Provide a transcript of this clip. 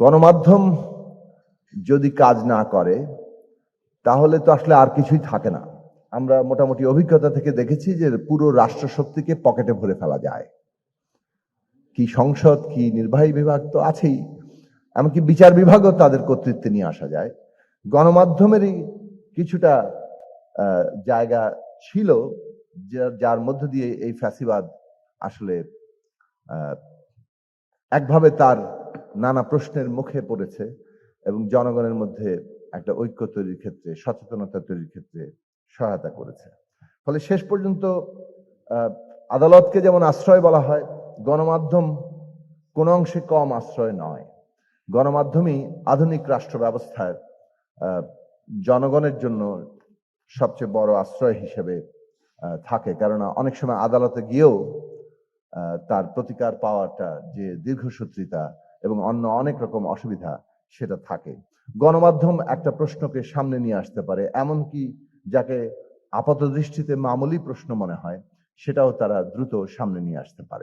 গণমাধ্যম যদি কাজ না করে তাহলে তো আসলে আর কিছুই থাকে না। আমরা মোটামুটি অভিজ্ঞতা থেকে দেখেছি যে পুরো রাষ্ট্রশক্তিকে পকেটে ভরে ফেলা যায়। কি সংসদ, কি নির্বাহী বিভাগ তো আছেই, এমনকি বিচার বিভাগও তাদের কর্তৃত্বে নিয়ে আসা যায়। গণমাধ্যমেরই কিছুটা জায়গা ছিল যার মধ্য দিয়ে এই ফ্যাসিবাদ আসলে একভাবে তার নানা প্রশ্নের মুখে পড়েছে এবং জনগণের মধ্যে একটা ঐক্য তৈরির ক্ষেত্রে, সচেতনতা তৈরির ক্ষেত্রে সহায়তা করেছে। ফলে শেষ পর্যন্ত আদালতকে যেমন আশ্রয় বলা হয়, গণমাধ্যম কোন অংশে কম আশ্রয় নয়। গণমাধ্যমই আধুনিক রাষ্ট্র ব্যবস্থায় জনগণের জন্য সবচেয়ে বড় আশ্রয় হিসেবে থাকে। কেননা অনেক সময় আদালতে গিয়েও তার প্রতিকার পাওয়াটা যে দীর্ঘসূত্রিতা এবং অন্য অনেক রকম অসুবিধা সেটা থাকে। গণমাধ্যম একটা প্রশ্নকে সামনে নিয়ে আসতে পারে, এমনকি যাকে আপাত দৃষ্টিতে মামুলি প্রশ্ন মনে হয় সেটাও তারা দ্রুত সামনে নিয়ে আসতে পারে।